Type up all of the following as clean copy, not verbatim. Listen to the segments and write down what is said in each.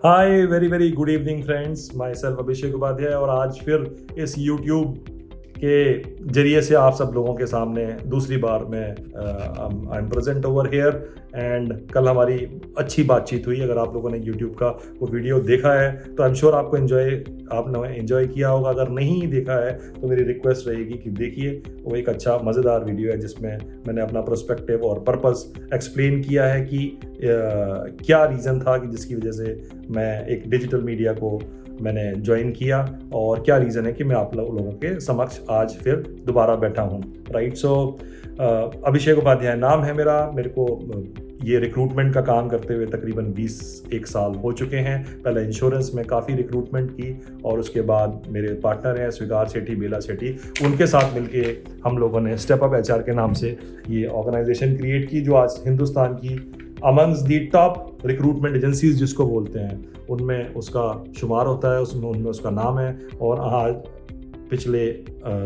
हाय very very good evening friends, myself Abhishek Upadhyay और आज फिर इस यूट्यूब के जरिए से आप सब लोगों के सामने दूसरी बार मैं I am present over here. And कल हमारी अच्छी बातचीत हुई। अगर आप लोगों ने यूट्यूब का वो वीडियो देखा है तो आई एम श्योर आपने एंजॉय किया होगा। अगर नहीं देखा है तो मेरी रिक्वेस्ट रहेगी कि देखिए, वो एक अच्छा मज़ेदार वीडियो है जिसमें मैंने अपना पर्सपेक्टिव और पर्पस एक्सप्लेन किया है कि क्या रीज़न था कि जिसकी वजह से मैं एक डिजिटल मीडिया को मैंने ज्वाइन किया और क्या रीज़न है कि मैं आप लोगों के समक्ष आज फिर दोबारा बैठा हूँ। राइट, सो अभिषेक उपाध्याय नाम है मेरे को ये रिक्रूटमेंट का काम करते हुए तकरीबन 21 साल हो चुके हैं। पहले इंश्योरेंस में काफ़ी रिक्रूटमेंट की और उसके बाद मेरे पार्टनर हैं स्वीकार सेठी, बेला सेठी, उनके साथ मिलके हम लोगों ने स्टेप अप एचआर के नाम से ये ऑर्गेनाइजेशन क्रिएट की जो आज हिंदुस्तान की अमंग्स दी टॉप रिक्रूटमेंट एजेंसीज जिसको बोलते हैं उनमें उसका शुमार होता है, उनमें उसका नाम है। और आज पिछले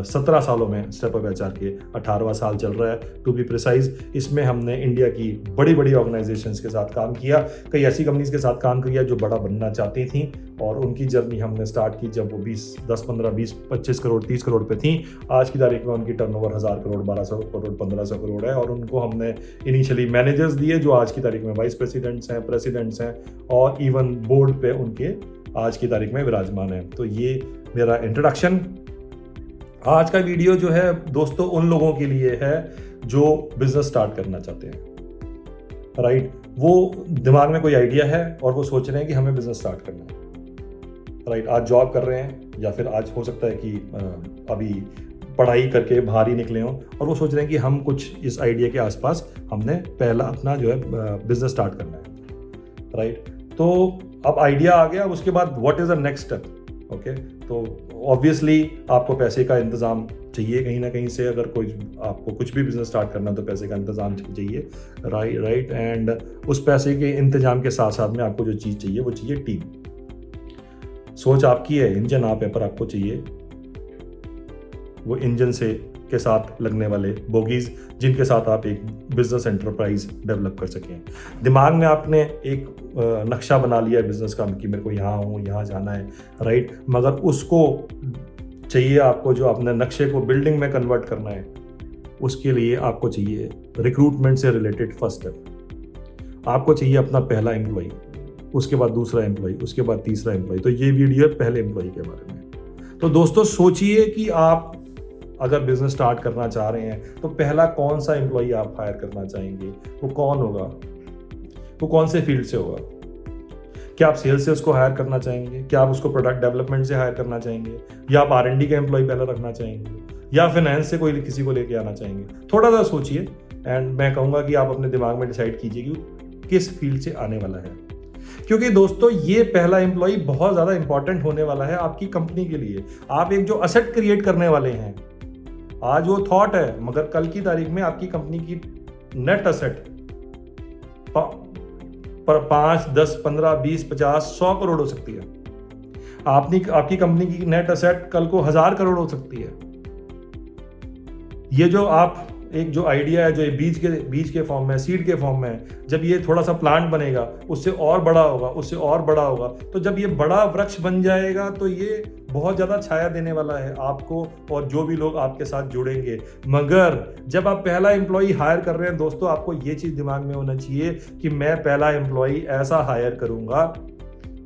17 सालों में स्टेप अप एचआर के 18वां साल चल रहा है टू बी प्रिसाइज। इसमें हमने इंडिया की बड़ी बड़ी ऑर्गेनाइजेशंस के साथ काम किया, कई ऐसी कंपनीज के साथ काम किया जो बड़ा बनना चाहती थी और उनकी जर्नी हमने स्टार्ट की जब वो 10, 15, 20, 25 करोड़ 30 करोड़ पे थी। आज की तारीख में उनकी टर्नओवर 1000 करोड़, 1200 करोड़, 1500 करोड़ है और उनको हमने इनिशियली मैनेजर्स दिए जो आज की तारीख में वाइस प्रेसिडेंट्स हैं, प्रेसिडेंट्स हैं और इवन बोर्ड पे उनके आज की तारीख में विराजमान है। तो ये मेरा इंट्रोडक्शन। आज का वीडियो जो है दोस्तों उन लोगों के लिए है जो बिजनेस स्टार्ट करना चाहते हैं। राइट, वो दिमाग में कोई आइडिया है और वो सोच रहे हैं कि हमें बिजनेस स्टार्ट करना है। राइट, आज जॉब कर रहे हैं या फिर आज हो सकता है कि अभी पढ़ाई करके बाहर ही निकले हों और वो सोच रहे हैं कि हम कुछ इस आइडिया के आसपास हमने पहला अपना जो है बिजनेस स्टार्ट करना है। राइट, तो अब आइडिया आ गया, उसके बाद what is the next step. Okay, तो ऑब्वियसली आपको पैसे का इंतज़ाम चाहिए कहीं ना कहीं से। अगर कोई आपको कुछ भी बिजनेस स्टार्ट करना तो पैसे का इंतज़ाम चाहिए। राइट, एंड उस पैसे के इंतजाम के साथ साथ में आपको जो चीज़ चाहिए वो चाहिए टीम। सोच आपकी है, इंजन आप है, पर आपको चाहिए वो इंजन से के साथ लगने वाले बोगीज जिनके साथ आप एक बिजनेस एंटरप्राइज डेवलप कर सकें। दिमाग में आपने एक नक्शा बना लिया है बिजनेस का कि मेरे को यहाँ हूँ, यहाँ जाना है। राइट, मगर उसको चाहिए आपको जो अपने नक्शे को बिल्डिंग में कन्वर्ट करना है, उसके लिए आपको चाहिए रिक्रूटमेंट से रिलेटेड फर्स्ट स्टेप। आपको चाहिए अपना पहला एम्प्लॉय, उसके बाद दूसरा एम्प्लॉय, उसके बाद तीसरा एम्प्लॉय। तो ये वीडियो है पहले एम्प्लॉय के बारे में। तो दोस्तों सोचिए कि आप अगर बिजनेस स्टार्ट करना चाह रहे हैं तो पहला कौन सा एम्प्लॉय आप हायर करना चाहेंगे, वो कौन होगा, वो कौन से फील्ड से होगा। क्या आप सेल्स से उसको हायर करना चाहेंगे, क्या आप उसको प्रोडक्ट डेवलपमेंट से हायर करना चाहेंगे, या आप R&D का एम्प्लॉय पहले रखना चाहेंगे, या फाइनेंस से कोई किसी को लेके आना चाहेंगे। थोड़ा सा सोचिए एंड मैं कहूँगा कि आप अपने दिमाग में डिसाइड कीजिए कि किस फील्ड से आने वाला है। क्योंकि दोस्तों ये पहला एम्प्लॉय बहुत ज़्यादा इंपॉर्टेंट होने वाला है आपकी कंपनी के लिए। आप एक जो असेट क्रिएट करने वाले हैं, आज वो थॉट है मगर कल की तारीख में आपकी कंपनी की नेट असेट पर 5, 10, 15, 20, 50, 100 करोड़ हो सकती है। आपकी कंपनी की नेट असेट कल को 1000 करोड़ हो सकती है। ये जो आप एक जो आइडिया है जो ये बीज के फॉर्म में, सीड के फॉर्म में है, जब ये थोड़ा सा प्लांट बनेगा उससे और बड़ा होगा, उससे और बड़ा होगा, तो जब ये बड़ा वृक्ष बन जाएगा तो ये बहुत ज़्यादा छाया देने वाला है आपको और जो भी लोग आपके साथ जुड़ेंगे। मगर जब आप पहला एम्प्लॉय हायर कर रहे हैं दोस्तों, आपको ये चीज़ दिमाग में होना चाहिए कि मैं पहला एम्प्लॉय ऐसा हायर करूँगा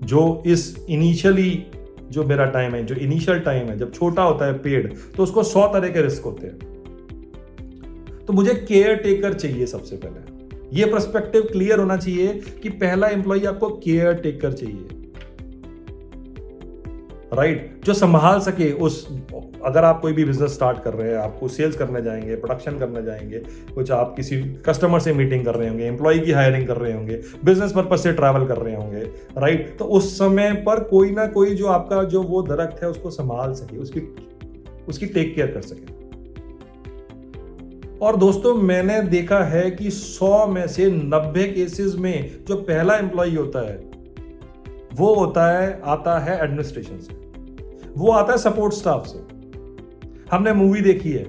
जो इस इनिशियली जो मेरा टाइम है, जो इनिशियल टाइम है, जब छोटा होता है पेड़ तो उसको 100 तरह के रिस्क होते हैं। तो मुझे केयर टेकर चाहिए। सबसे पहले ये पर्सपेक्टिव क्लियर होना चाहिए कि पहला एम्प्लॉय आपको केयर टेकर चाहिए। राइट, जो संभाल सके उस, अगर आप कोई भी बिजनेस स्टार्ट कर रहे हैं, आपको सेल्स करने जाएंगे, प्रोडक्शन करने जाएंगे, कुछ आप किसी कस्टमर से मीटिंग कर रहे होंगे, एम्प्लॉय की हायरिंग कर रहे होंगे, बिजनेस पर्पस से ट्रैवल कर रहे होंगे। राइट, तो उस समय पर कोई ना कोई जो आपका जो वो दरख्त है उसको संभाल सके, उसकी टेक केयर कर सके। और दोस्तों मैंने देखा है कि 100 में से 90 केसेस में जो पहला एम्प्लॉय होता है वो आता है एडमिनिस्ट्रेशन से, वो आता है सपोर्ट स्टाफ से। हमने मूवी देखी है,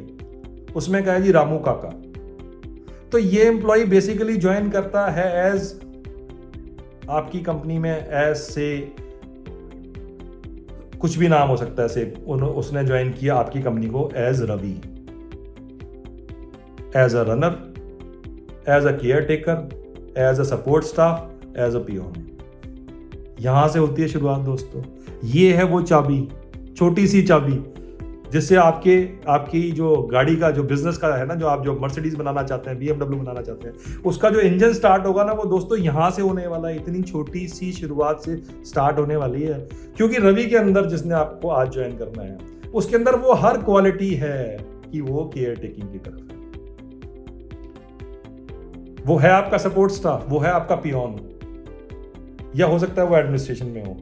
उसमें कहा है जी रामू काका। तो ये एम्प्लॉय बेसिकली ज्वाइन करता है एज आपकी कंपनी में ऐसे कुछ भी नाम हो सकता है, से उसने ज्वाइन किया आपकी कंपनी को एज रवि, as a runner, as a caretaker, as a support staff, as a peon. यहां से होती है शुरुआत दोस्तों। ये है वो चाबी, छोटी सी चाबी, जिससे आपकी जो गाड़ी का जो बिजनेस का है ना, जो आप जो मर्सिडीज बनाना चाहते हैं, BMW बनाना चाहते हैं, उसका जो इंजन स्टार्ट होगा ना, वो दोस्तों यहां से होने वाला है। इतनी छोटी सी शुरुआत से स्टार्ट होने वाली है। क्योंकि रवि के अंदर, जिसने आपको आज ज्वाइन करना है, उसके अंदर वो हर क्वालिटी है कि वो केयर टेकिंग की तरफ है। वो है आपका सपोर्ट स्टाफ, वो है आपका पियोन, या हो सकता है वो एडमिनिस्ट्रेशन में हो।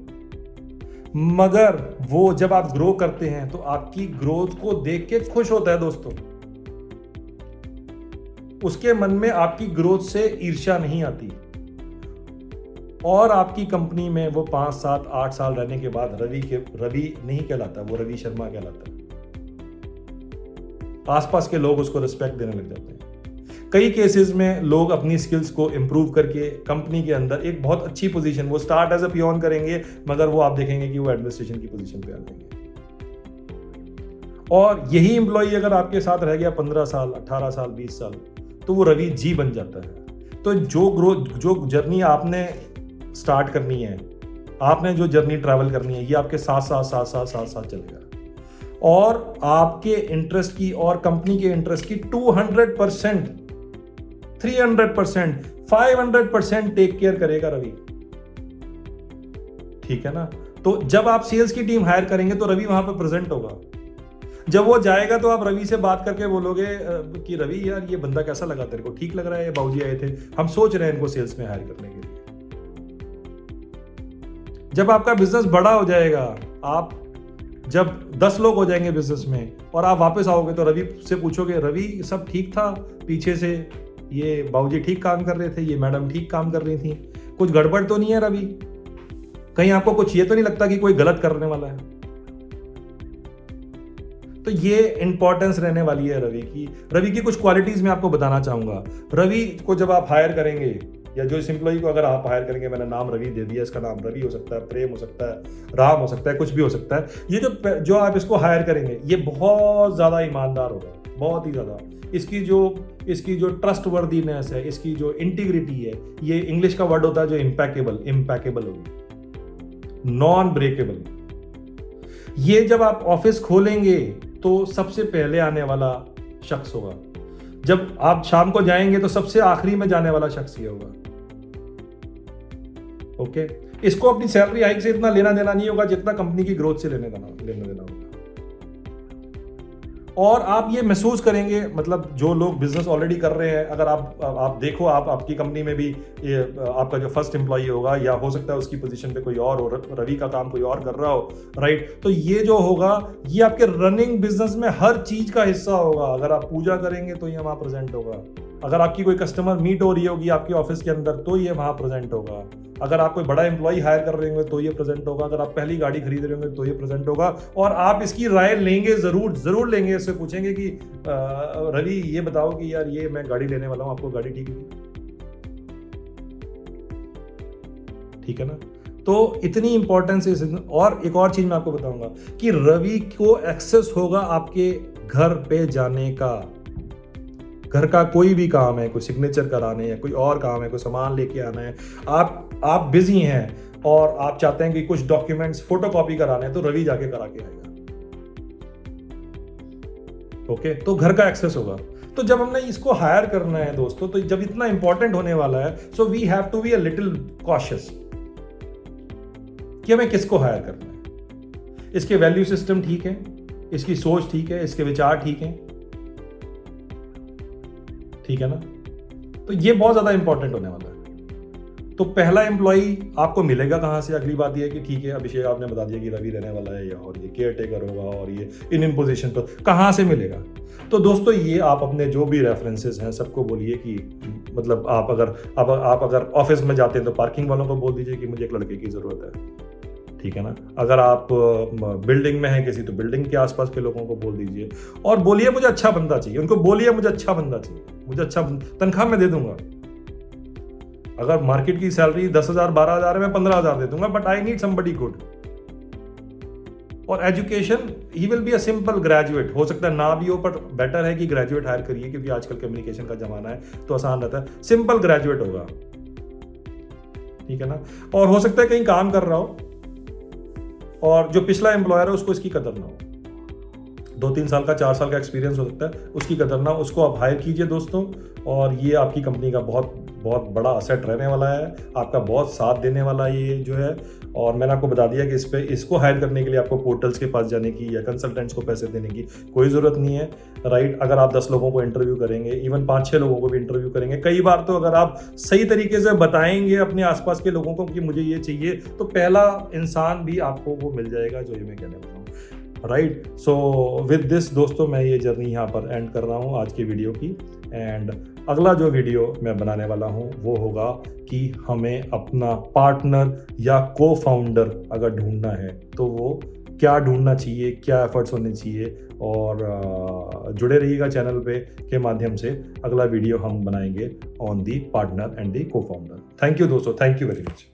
मगर वो जब आप ग्रो करते हैं तो आपकी ग्रोथ को देख के खुश होता है दोस्तों। उसके मन में आपकी ग्रोथ से ईर्ष्या नहीं आती। और आपकी कंपनी में वो 5, 7, 8 साल रहने के बाद रवि नहीं कहलाता, वो रवि शर्मा कहलाता है। आसपास के लोग उसको रिस्पेक्ट देने लग जाते हैं। कई केसेस में लोग अपनी स्किल्स को इंप्रूव करके कंपनी के अंदर एक बहुत अच्छी पोजीशन, वो स्टार्ट एज अ पियोन करेंगे, मगर वो आप देखेंगे कि वो एडमिनिस्ट्रेशन की पोजीशन पे आ जाएंगे। और यही एम्प्लॉई अगर आपके साथ रह गया 15 साल, 18 साल, 20 साल, तो वो रवि जी बन जाता है। तो जो जर्नी आपने स्टार्ट करनी है, आपने जो जर्नी ट्रैवल करनी है, ये आपके साथ चलेगा। और आपके इंटरेस्ट की और कंपनी के इंटरेस्ट की 200%, 300%, 500% टेक केयर करेगा रवि। ठीक है ना। तो जब आप सेल्स की टीम हायर करेंगे तो रवि वहां पर प्रेजेंट होगा। जब वो जाएगा तो आप रवि से बात करके बोलोगे कि रवि यार, ये बंदा कैसा लगा तेरे को, ठीक लग रहा है, ये बाबूजी आए थे, हम सोच रहे हैं इनको सेल्स में हायर करने के लिए। जब आपका बिजनेस बड़ा हो जाएगा, आप जब 10 लोग हो जाएंगे बिजनेस में, और आप वापस आओगे तो रवि से पूछोगे, रवि सब ठीक था पीछे से, ये बाबूजी ठीक काम कर रहे थे, ये मैडम ठीक काम कर रही थी, कुछ गड़बड़ तो नहीं है रवि? कहीं आपको कुछ ये तो नहीं लगता कि कोई गलत करने वाला है? तो ये इंपॉर्टेंस रहने वाली है रवि की कुछ क्वालिटीज मैं आपको बताना चाहूंगा। रवि को जब आप हायर करेंगे, या जो इस एम्प्लॉय को अगर आप हायर करेंगे, मैंने नाम रवि दे दिया, इसका नाम रवि हो सकता है, प्रेम हो सकता है, राम हो सकता है, कुछ भी हो सकता है। ये जो आप इसको हायर करेंगे, ये बहुत ज्यादा ईमानदार होगा, बहुत ही ज्यादा। इसकी जो ट्रस्ट वर्दीनेस है, इसकी जो इंटीग्रिटी है, ये इंग्लिश का वर्ड होता है जो इम्पैकेबल होगी, नॉन ब्रेकेबल। ये जब आप ऑफिस खोलेंगे तो सबसे पहले आने वाला शख्स होगा। जब आप शाम को जाएंगे तो सबसे आखिरी में जाने वाला शख्स ये होगा। ओके, इसको अपनी सैलरी हाइक से इतना लेना देना नहीं होगा जितना कंपनी की ग्रोथ से लेना देना होगा। और आप ये महसूस करेंगे, मतलब जो लोग बिजनेस ऑलरेडी कर रहे हैं, अगर आप देखो, आपकी कंपनी में भी ये आपका जो फर्स्ट एम्प्लॉई होगा, या हो सकता है उसकी पोजीशन पे कोई और हो, रवि का काम कोई और कर रहा हो, राइट? तो ये जो होगा, ये आपके रनिंग बिजनेस में हर चीज का हिस्सा होगा। अगर आप पूजा करेंगे तो ये वहां प्रेजेंट होगा। अगर आपकी कोई कस्टमर मीट हो रही होगी आपके ऑफिस के अंदर, तो ये वहां प्रेजेंट होगा। अगर आप कोई बड़ा एम्प्लॉय हायर कर रहे होंगे तो ये प्रेजेंट होगा। अगर आप पहली गाड़ी खरीद रहे होंगे तो ये प्रेजेंट होगा। और आप इसकी राय लेंगे, जरूर लेंगे। इससे पूछेंगे कि रवि ये बताओ कि यार, ये मैं गाड़ी लेने वाला हूं, आपको गाड़ी ठीक है ना? तो इतनी इंपॉर्टेंस है। और एक और चीज मैं आपको बताऊंगा कि रवि को एक्सेस होगा आपके घर पे जाने का। घर का कोई भी काम है, कोई सिग्नेचर कराने है, कोई और काम है, कोई सामान लेके आना है, आप बिजी हैं और आप चाहते हैं कि कुछ डॉक्यूमेंट्स फोटोकॉपी कराने हैं, तो रवि जाके करा के आएगा। ओके, तो घर का एक्सेस होगा। तो जब हमने इसको हायर करना है दोस्तों, तो जब इतना इंपॉर्टेंट होने वाला है, so we have to be a little cautious कि हमें किसको हायर करना है। इसके वैल्यू सिस्टम ठीक है, इसकी सोच ठीक है, इसके विचार ठीक है ना? तो ये बहुत ज्यादा इंपॉर्टेंट होने वाला है। तो पहला एम्प्लॉई आपको मिलेगा कहां से? अगली बात ये है कि ठीक है, अभिषेक आपने बता दिया कि रवि रहने वाला है, और ये केयर टेकर होगा, और ये इन पोजीशन पर कहां से मिलेगा? तो दोस्तों, ये आप अपने जो भी रेफरेंसेस हैं सबको बोलिए कि, मतलब आप अगर ऑफिस में जाते हैं तो पार्किंग वालों को बोल दीजिए कि मुझे एक लड़के की जरूरत है। ठीक है ना? अगर आप बिल्डिंग में हैं किसी, तो बिल्डिंग के आसपास के लोगों को बोल दीजिए, और बोलिए मुझे अच्छा बंदा चाहिए। उनको बोलिए मुझे अच्छा बंदा चाहिए, मुझे अच्छा तनख्वाह मैं दे दूंगा। अगर मार्केट की सैलरी 10,000 12,000 है, मैं 15,000 दे दूंगा, but I need somebody good. और education, he will be a simple graduate, हो सकता है ना भी हो, पर बेटर है कि ग्रेजुएट हायर करिए, क्योंकि आजकल कम्युनिकेशन का जमाना है तो आसान रहता है। सिंपल ग्रेजुएट होगा, ठीक है ना। और हो सकता है कहीं काम कर रहा हो और जो पिछला एम्प्लॉयर है उसको इसकी कदर ना हो, 2-3 साल का 4 साल का एक्सपीरियंस हो सकता है, उसकी कदर ना, उसको आप हायर कीजिए दोस्तों। और ये आपकी कंपनी का बहुत बहुत बड़ा असेट रहने वाला है, आपका बहुत साथ देने वाला ये जो है। और मैंने आपको बता दिया कि इस पे इसको हायर करने के लिए आपको पोर्टल्स के पास जाने की या कंसल्टेंट्स को पैसे देने की कोई ज़रूरत नहीं है, राइट। अगर आप 10 लोगों को इंटरव्यू करेंगे, इवन 5-6 लोगों को भी इंटरव्यू करेंगे, कई बार तो अगर आप सही तरीके से बताएंगे अपने आसपास के लोगों को कि मुझे ये चाहिए, तो पहला इंसान भी आपको वो मिल जाएगा जो ये मैं कहने वाला हूँ, राइट। सो विद दिस दोस्तों, मैं ये जर्नी यहाँ पर एंड कर रहा हूँ आज की वीडियो की। एंड अगला जो वीडियो मैं बनाने वाला हूँ वो होगा कि हमें अपना पार्टनर या को फाउंडर अगर ढूंढना है तो वो क्या ढूंढना चाहिए, क्या एफर्ट्स होने चाहिए। और जुड़े रहिएगा चैनल पे के माध्यम से, अगला वीडियो हम बनाएंगे on the partner and the को फाउंडर। थैंक यू दोस्तों, थैंक यू वेरी मच।